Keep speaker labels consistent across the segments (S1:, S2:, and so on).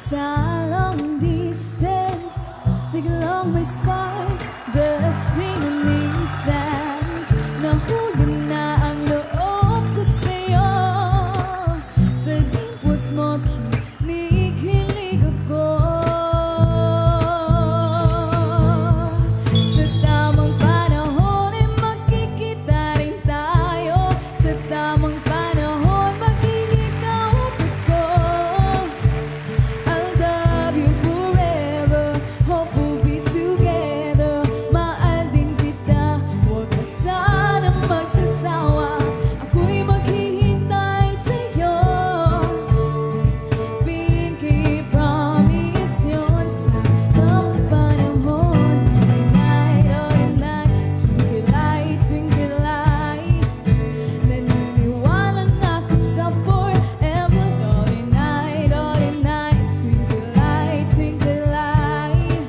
S1: Sa long distance, biglang may spark. Just in an instant, nahulog na ang loob ko sa'yo. Sa dimples mo, kinikilig ako. Sa tamang panahon ay magkikita rin tayo. Sa tamang panahon, magiging kaupit ko. I'll love you forever, hope we'll be together. Mahal din kita, huwag ka sanang magsasawa. Ako'y maghihintay sa'yo. Pinky promise yun sa tamang panahon. Night, all night, twinkle light, twinkle light. Naniniwala na ako sa forever. All night, twinkle light, twinkle light.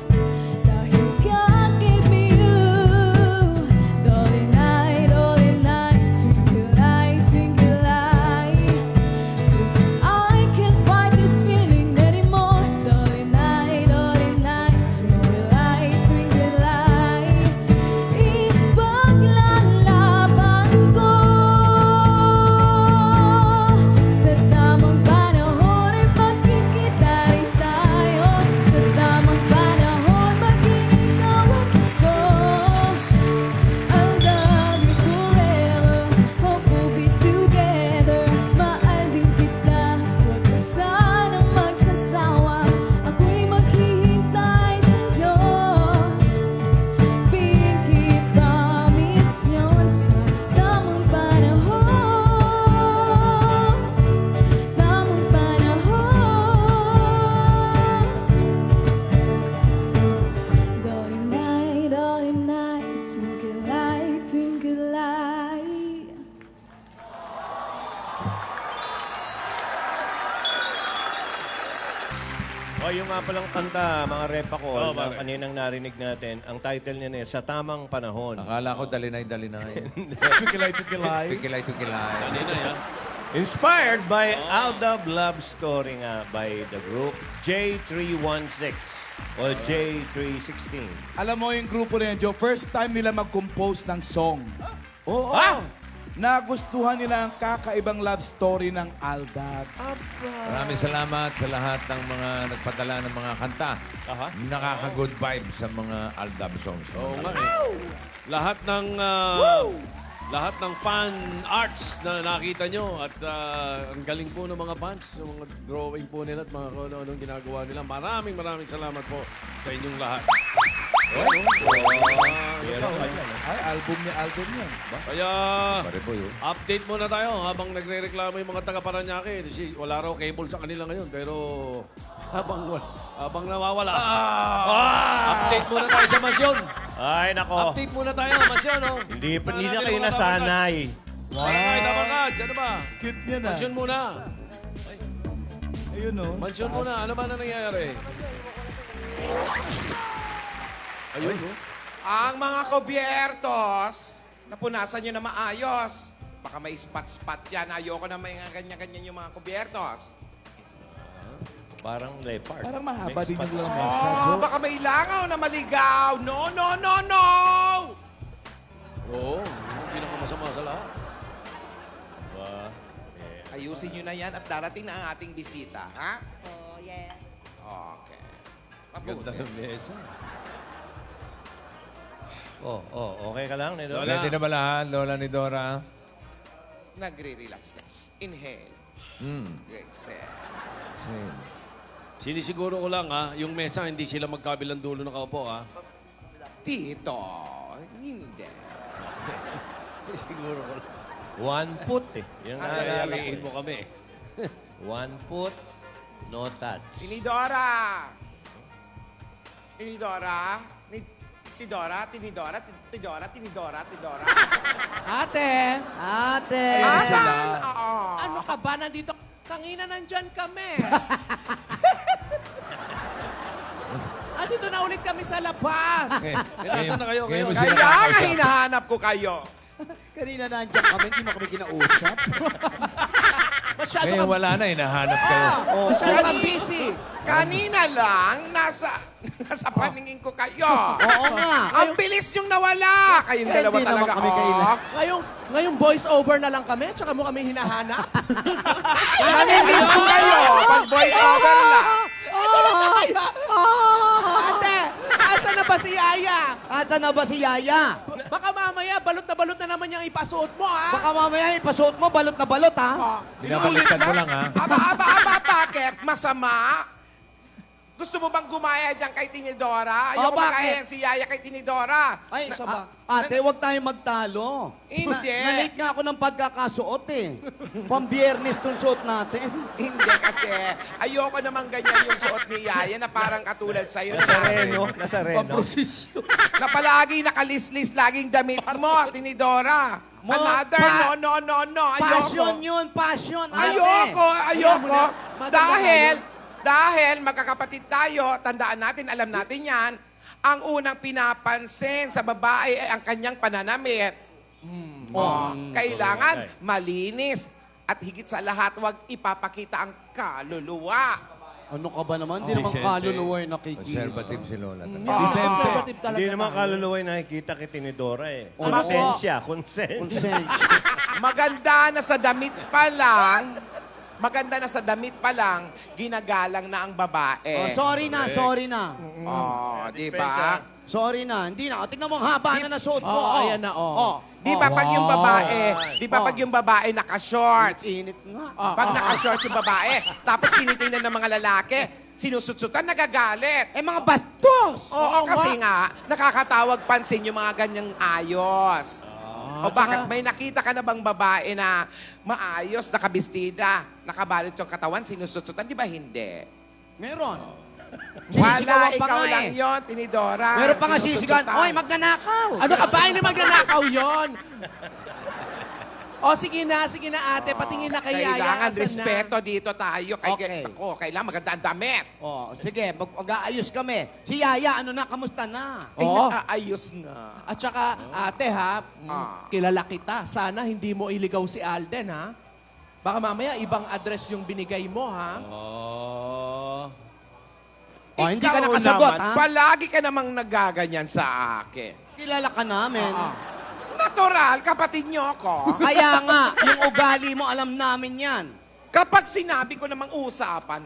S1: Dahil God gave me you. All night, twinkle light, twinkle light. 'Cause I can't fight this feeling anymore. All night, twinkle light, twinkle light. Ipaglalaban ko. Sa tamang panahon ay magkikita rin tayo. Sa tamang panahon, magiging kaaway ko. I'll love you forever, hope we'll be together. Mahal din kita, huwag ka sanang magsasawa. Ako'y maghihintay sa'yo. Pinky promise yun sa tamang panahon. Tamang panahon. Dolly night, twinkle light, twinkle light.
S2: O, yung nga palang kanta, mga repa ko,
S3: Oo,
S2: na
S3: bakit?
S2: kaninang narinig natin, ang title niya na Sa Tamang Panahon.
S4: Akala ko dalinay-dalinay.
S5: Pikilay.
S4: Pikilay-pikilay.
S3: Kanina yan.
S2: Inspired by Aldab Love Story nga by the group J316 o J316.
S5: Alam mo yung grupo na yun, Joe, first time nila mag-compose ng song. Oo. Nagustuhan nila ang kakaibang love story ng Aldab.
S4: Maraming salamat sa lahat ng mga nagpadala ng mga kanta. Nakaka-good vibes sa mga Aldab songs.
S3: Oo nga eh. Lahat ng fan arts na nakita nyo at ang galing po ng mga fans, sa mga drawing po nila at mga kung ano-anong ginagawa nila. Maraming salamat po sa inyong lahat.
S5: Ay, album yan.
S3: Kaya,
S4: Pare po yun.
S3: update muna tayo habang nagre-reklamo yung mga taga-Paranaque. Kasi wala raw cable sa kanila ngayon. Pero habang nawawala, update muna tayo sa mansyon.
S2: Ay, nako.
S3: Update muna tayo, mansyon. Oh.
S2: Hindi na kayo nasanay.
S3: Ay, Dabangats, ano ba?
S5: Cute niya na.
S3: Mansyon muna.
S5: Ayun, no?
S3: Mansyon muna. Ano ba na nangyayari? Ayun, oh.
S6: Ang mga kubiertos, napunasan nyo na maayos. Baka may spot-spot yan. Ayoko na may ganyan-ganyan yung mga kubiertos.
S2: Parang leopard.
S5: Parang mahaba din yung
S2: Mixed
S5: lamesa,
S6: Oh,
S5: Joe.
S6: baka may langaw na maligaw. No!
S3: Oo, yung pinakamasama sa lahat.
S2: pa.
S6: Ayusin nyo na yan at darating na ang ating bisita, ha?
S7: Oh, yeah.
S6: Okay.
S2: Ganda
S6: Mabuti.
S2: ng mesa. Okay ka lang, Nido?
S3: Lola.
S4: Ready na ba lahat, Lola ni Dora?
S6: Nagre-relax na. Inhale. Exhale.
S4: Same.
S3: Sinisiguro ko lang, ha, yung mesa, hindi sila magkabilang dulo nakaupo, ha?
S6: Tito, hindi.
S2: Siguro ko lang. One foot eh. Yung
S6: Asa na
S3: Sabihin mo kami.
S2: one foot, no touch.
S6: Tinidora! Tinidora? Tinidora?
S8: Ate!
S6: Asan? Oo.
S8: Ano ka ba? Nandito, kanina nandyan kami. Dito na ulit kami sa labas.
S3: Nasaan na kayo?
S4: Ngayon mo
S3: Kayo?
S4: sila
S6: Kaya nga
S4: kakausap.
S6: hinahanap ko kayo.
S8: Kanina nandyan kami, hindi mo kami kinausap. Masyado
S4: Ngayon
S8: kang...
S4: wala na, hinahanap kayo.
S8: Masyado kang busy.
S6: Kanina lang, nasa paningin ko kayo.
S8: Oo nga.
S6: Ang bilis yung nawala. Kayong dalawa
S8: Hindi naman
S6: talaga.
S8: kami kailan.
S7: Ngayong voice over na lang kami, tsaka mo kami hinahanap.
S6: Namimiss ko kayo. Pag voice over lang.
S7: Ate, asa na ba si Yaya?
S8: Asa na ba si Yaya?
S7: Baka mamaya, balot na naman yung ipasuot mo, ha?
S8: Baka mamaya ipasuot mo, balot na balot, ha?
S4: Binabaliktad mo lang, ha?
S6: Aba, bakit? Masama? Gusto mo bang gumaya dyan kay Tinidora? Ayoko
S8: bakit?
S6: makaya si Yaya kay Tinidora.
S8: Ay,
S7: Saba.
S8: ate, huwag tayong magtalo.
S6: Hindi.
S8: Na-late nga ako ng pagkakasuot, eh. Pambiyernes tong suot natin.
S6: Hindi kasi. Ayoko naman ganyan yung suot ni Yaya na parang katulad sa'yo.
S2: Nazareno. Nazareno.
S6: Na palagi nakalislis laging damit mo, Tinidora. Another, no.
S8: Passion
S6: Ayoko.
S8: yun, passion, ate.
S6: Ayoko.
S7: Madam,
S6: Dahil magkakapatid tayo, tandaan natin, alam natin yan, ang unang pinapansin sa babae ay ang kanyang pananamit. Kailangan malinis. At higit sa lahat, huwag ipapakita ang kaluluwa.
S8: Ano ka ba naman? Hindi naman kaluluwa yung nakikita.
S4: Conservative si Lola.
S7: conservative talaga.
S2: Hindi naman
S7: tayo.
S2: kaluluwa yung nakikita kay Tinidora eh.
S8: Oo.
S2: Konsensya.
S8: Konsensya.
S6: Maganda na sa damit pa lang, ginagalang na ang babae.
S8: Sorry na.
S6: Di ba?
S8: Sorry na. Hindi na. Tingnan mo, ang haba na nasuot ko.
S7: Ayan na, oh.
S6: Di ba pag yung babae, naka-shorts?
S8: Init nga.
S6: Pag naka-shorts yung babae, tapos tinitingnan ng mga lalaki, sinusutsutan, nagagalit.
S8: Eh, mga bastos!
S6: Oo, kasi nga, nakakatawag pansin yung mga ganyang ayos. O bakit? May nakita ka na bang babae na maayos, nakabistida, nakabalot yung katawan, sinusutsutan? Di ba hindi?
S8: Meron.
S6: Wala,
S8: Sinisigawan pa
S6: ikaw
S8: nga
S6: lang
S8: eh.
S6: yon, Tinidora.
S8: Meron pa nga sisigawan.
S6: Sinusutsutan.
S8: Oy, magnanakaw!
S7: Ano ka ba? Hindi magnanakaw yon. O, sige na, ate. Patingin na kay Yaya.
S6: Kailangan
S7: Asan
S6: respeto dito tayo.
S8: Okay.
S6: Kailangan maganda ang damit.
S8: Sige, mag-aayos kami. Si Yaya, ano na, kamusta na?
S6: Ay,
S7: Oo.
S6: nakaayos nga.
S7: At saka, ate ha, kilala kita. Sana hindi mo iligaw si Alden, ha? Baka mamaya ibang address yung binigay mo, ha?
S8: Hindi ka
S6: Ikaw
S8: nakasagot,
S6: naman,
S8: ha?
S6: palagi ka namang nagaganyan sa akin.
S8: Kilala ka namin.
S6: Natural, kapatid niyo ako.
S8: Kaya nga, yung ugali mo, alam namin yan.
S6: Kapag sinabi ko namang usapan.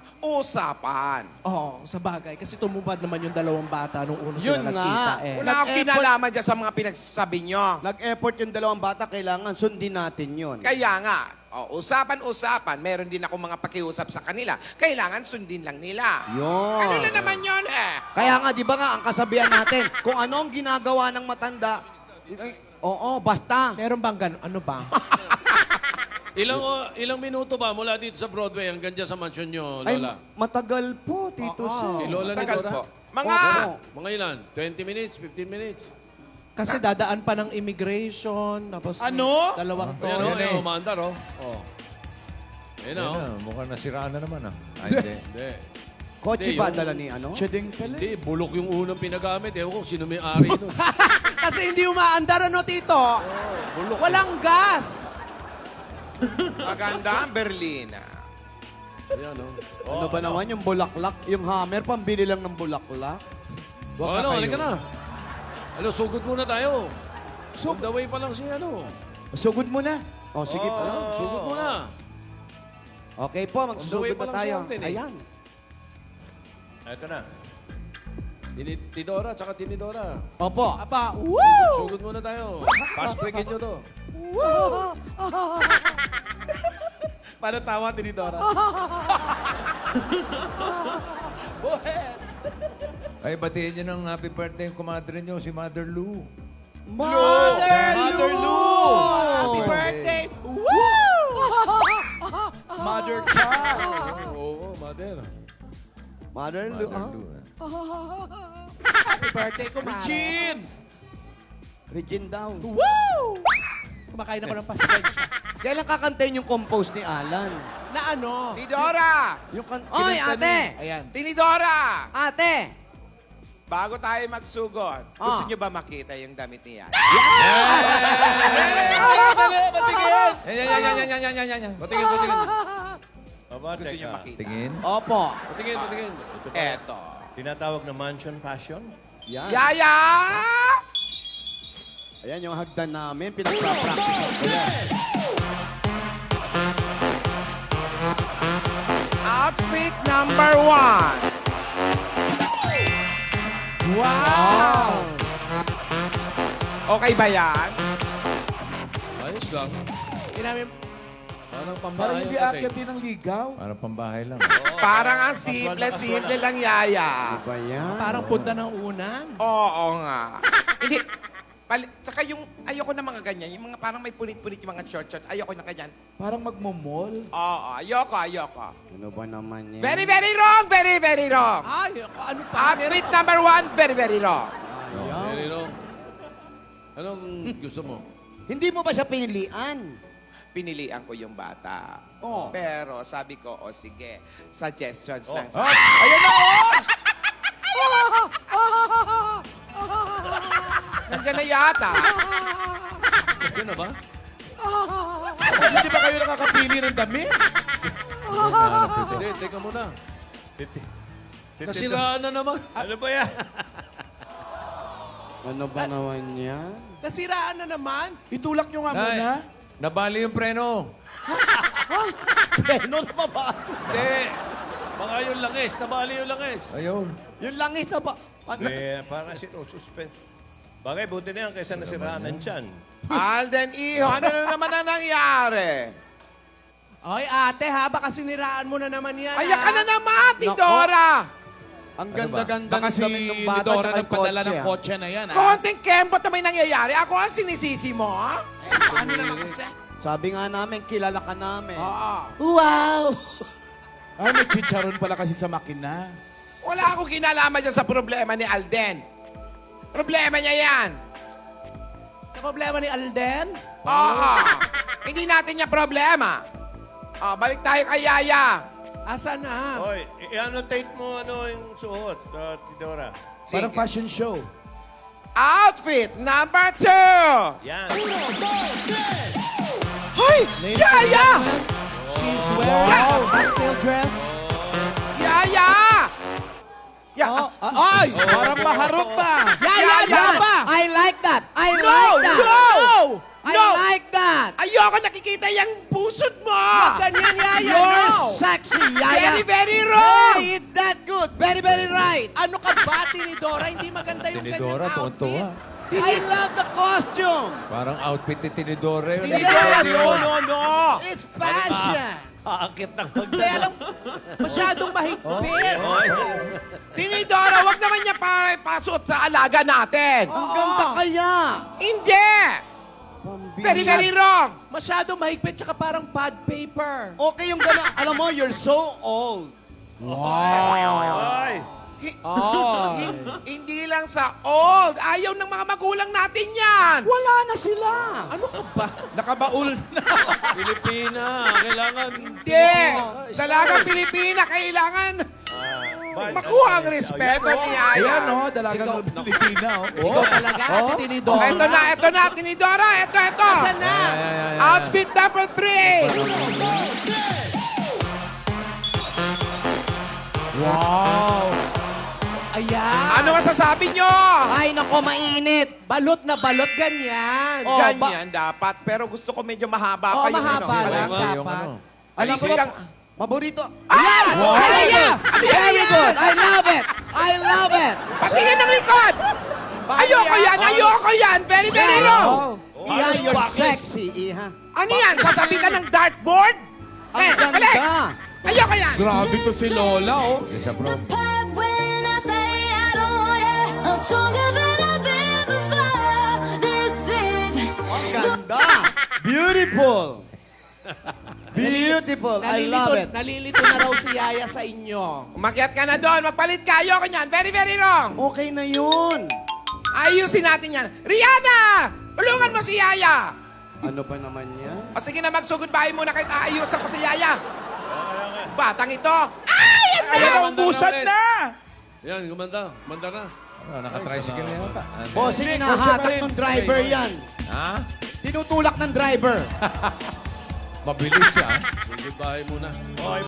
S7: Oo, sa bagay. Kasi tumubad naman yung dalawang bata nung una
S8: Yun
S7: sila nagkita,
S8: nga.
S7: eh.
S6: Wala akong
S8: Nag-effort.
S6: kinalaman dyan sa mga pinagsasabi niyo.
S8: Nag-effort yung dalawang bata, kailangan sundin natin yun.
S6: Kaya nga, usapan. Meron din ako mga pakiusap sa kanila. Kailangan sundin lang nila.
S8: Yun.
S6: Ano na naman yun eh?
S8: Kaya nga, di ba nga, ang kasabihan natin, kung ano ang ginagawa ng matanda, basta.
S7: Meron bang gano'n? Ano ba?
S3: Ilang minuto ba mula dito sa Broadway hanggang dyan sa mansion nyo,
S8: Ay,
S3: Lola?
S8: matagal po, Tito
S3: Si
S8: Sen.
S3: Lola ni
S6: Tagal
S3: Dora?
S6: po. Mga,
S3: Mga ilan? 20 minutes? 15 minutes?
S7: Kasi dadaan pa ng immigration, tapos
S5: Ano?
S7: dalawang
S3: Ayan o,
S7: tono.
S3: ayan o, maandar o. Ayan o.
S4: Ayan na, mukhang nasiraan na naman, ah. Ay, hindi.
S3: Hindi.
S8: Kotse
S3: Hindi,
S8: ba
S3: yung-
S8: dala ni ano?
S5: Siya din pala.
S3: Hindi, bulok yung unang pinagamit. Ewan ko, sino may ari nun.
S7: Kasi hindi umaandar, ano, Tito? Walang gas.
S6: maganda ang Berlina.
S3: Ayan o.
S8: Ano ba naman yung bulaklak? Yung hammer, pambili lang ng bulaklak? Wag na
S3: Ano,
S8: kayo.
S3: halika na. Ano, sugod muna tayo. On the way pa lang si ano.
S5: Sugod mo na.
S8: Sige po.
S3: Sugod muna.
S8: Okay po,
S3: On the way
S8: magsusugod
S3: pa
S8: na
S3: lang si
S8: tayo.
S3: Alden, eh.
S8: Ayan.
S2: Ito na.
S3: Tidora, tsaka Tinidora.
S8: Opo.
S7: Aba, woo!
S3: Sugod muna tayo. Fast breakin nyo to.
S5: Para tawa, Tinidora.
S4: Ay, batiin nyo ng happy birthday yung kumadre nyo, si Mother Lou.
S8: Mother Lou!
S7: Happy birthday! Woo!
S5: Mother child.
S3: Oo, mother.
S8: Mother Lou,
S4: Mother Lou.
S7: Happy birthday, kumara.
S5: Chin!
S8: Regine down.
S7: Woo! Kumakain ako ng pasensya.
S8: Kailan kakantayin yung compose ni Alan?
S7: Na ano?
S6: Tinidora!
S8: Yung Oy, ate!
S5: Ayan.
S6: Tinidora!
S8: Ate!
S6: Bago tayo magsugod, gusto niyo ba makita yung damit niya?
S4: Yan. Patingin.
S2: Aba,
S6: Gusto niyo
S2: teka.
S6: makita?
S4: Tingin.
S8: Opo.
S3: Patingin, patingin.
S6: Eto.
S2: Tinatawag na mansion fashion?
S8: Yan.
S6: Yaya!
S8: Ayan yung hagdan namin. Pinagpa-practice ko yan.
S6: Outfit number 1.
S7: Wow!
S6: Okay ba yan?
S3: Ayos lang.
S7: Inamin,
S3: Parang
S5: Parang
S3: pambahay
S5: hindi
S3: ang
S5: aakyat
S3: dating.
S5: din ng ligaw.
S4: Para pambahay lang.
S6: Parang ang simple lang, Yaya.
S8: Ba yan?
S7: parang punta ng unan.
S6: Oo nga. Hindi. Tsaka yung, ayoko na mga ganyan. Yung mga parang may punit-punit yung mga short-short. Ayoko na ganyan.
S5: Parang magmomall.
S6: Oo, ayoko.
S8: Ano ba naman yan?
S6: Very, very wrong. Very, very wrong.
S7: Ay, ano pa?
S6: Outfit number 1, very, very wrong.
S3: Very wrong. Anong gusto mo?
S8: Hindi mo ba siya pinilian?
S6: Pinilian ko yung bata.
S8: Oo.
S6: Pero sabi ko, o sige, suggestions lang.
S5: Ayan na,
S6: Nandiyan na yata.
S3: Diyan na ba?
S5: Kasi hindi ba kayo nakakapili ng damit?
S3: Hindi, teka muna. Nasiraan na naman.
S2: Ano ba yan?
S8: Ano ba naman yan?
S7: Nasiraan na naman.
S5: Itulak nyo nga
S4: Nay,
S5: muna.
S4: nabali yung preno.
S8: Preno na ba ba?
S3: Hindi. Baka yung langis. Nabali yung langis.
S4: Ayun.
S8: Yung langis na ba? Ano?
S2: Parang suspense. Bagay, buti na yan kaysa nasiraan ng tiyan.
S6: Alden Iho, ano na naman ang nangyari?
S7: Ay, ate ha, baka siniraan mo na naman yan.
S6: Ayak ka
S7: ha?
S6: na naman,
S8: Nako.
S6: Dora!
S8: Ang
S4: Ano ba?
S8: ganda-ganda
S5: Baka
S8: ng
S5: si
S8: damit ng bata
S5: Dora
S8: tsaka yung
S5: nagpadala ng
S8: ah.
S5: kotse na yan, ha?
S6: Konting kembot na may nangyayari. Ako ang sinisisi mo, ha?
S7: Ano naman kasi?
S8: Sabi nga namin, kilala ka namin.
S6: Oo.
S8: Wow!
S5: Ay, may chicharon pala kasi sa makina.
S6: Wala akong kinalaman dyan sa problema ni Alden. Problema niya yan.
S7: Sa problema ni Alden?
S6: Oo. Hindi natin niya problema. Balik tayo kay Yaya.
S7: Asa na?
S2: Hoy, i-annotate mo ano yung suot, Tidora.
S5: Parang
S6: Sige.
S5: fashion show.
S6: Outfit number 2.
S2: Yan.
S6: Hoy! Yaya!
S7: She's wearing a cocktail dress.
S6: Yaya!
S7: Ay!
S5: Parang maharap na.
S6: Yaya!
S8: I like that! I
S6: No!
S8: like that!
S6: No!
S8: I
S6: No!
S8: like that!
S6: Ayoko nakikita yung pusod mo!
S7: Ganyan, Yaya,
S8: You're
S7: no!
S8: sexy, Yaya!
S6: Very, very wrong!
S8: Hey, it's that good! Very, very right!
S7: Ano ka ba, Tinidora? Hindi maganda yung
S4: Tinidora,
S7: ganyang outfit.
S4: tuwan-tuwa.
S8: I love the costume!
S4: Parang outfit ni Tinidora yun.
S6: Tinidora,
S4: Hindi
S6: no,
S4: yun.
S6: no, no!
S8: It's fashion!
S3: Aakit ng
S7: Hindi, alam, masyadong mahigpit.
S6: Tinidora, wag naman niya para ipasot sa alaga natin.
S8: Ang ganda kaya!
S6: Hindi! Very, very wrong!
S7: Masyadong mahigpit, tsaka parang pad paper.
S8: Okay yung gano'n. Alam mo, you're so old.
S2: Ay!
S6: Hindi lang sa old. Ayaw ng mga magulang natin yan.
S8: Wala na sila.
S7: Ano ka ba?
S5: Nakabaul na.
S3: Pilipina. Kailangan...
S6: Hindi. Dalagang Pilipina, kailangan makuha ang respeto ni
S5: Ayan,
S6: Aya.
S5: no? Dalagang Pilipina, oh.
S7: Ikaw talaga, Ate Tinidora.
S6: Ito na, Tinidora. Ito.
S7: Asan na?
S6: Outfit number 3.
S5: Wow.
S7: Ayan.
S6: Ano masasabi nyo?
S8: Ay, nako, mainit.
S7: Balot na balot, ganyan.
S8: Oh,
S6: Ganyan dapat. Pero gusto ko medyo mahaba
S7: Oo,
S6: pa yung
S7: mahaba
S6: ano.
S7: lang
S4: Yung
S7: dapat.
S4: ano.
S8: Alam ko,
S6: Ayun.
S8: maborito.
S6: Ah!
S8: Yaya! Very good. I love it. I love it.
S6: Patingin ng likod! Ayoko yan! Very, very wrong!
S8: Iha, you're sexy, Iha.
S6: Ano yan? Sasabi ka ng dartboard?
S8: Ang
S6: balik!
S8: ganda.
S6: Ayoko yan!
S5: Grabe to si Lola, oh.
S4: Isa from...
S1: When I say I don't want it, I'm stronger than I've been before. This is
S8: Ang ganda. Beautiful. Beautiful. I love it.
S7: Nalilito na raw si Yaya sa inyo.
S6: Umakyat ka na doon. Magpalit ka. Ayoko yan. Very, very wrong.
S8: Okay na yun.
S6: Ayusin natin yan. Rihanna! Tulungan mo si Yaya!
S8: Ano ba naman yan?
S6: O sige na, magsugod bahay muna kahit aayusan ko si Yaya. Batang ito. Ay!
S5: Ayan, ubusan na.
S3: Yan, gumanda. Gumanda na.
S4: Ano, naka-tricycle na yata. Ano?
S8: Bossing,
S5: Hindi,
S8: hinahatak
S5: kotse pa rin.
S8: ng driver yan.
S4: Ha?
S8: Tinutulak ng driver.
S4: Mabilis siya.
S3: Sugod bahay muna.
S2: Hoy,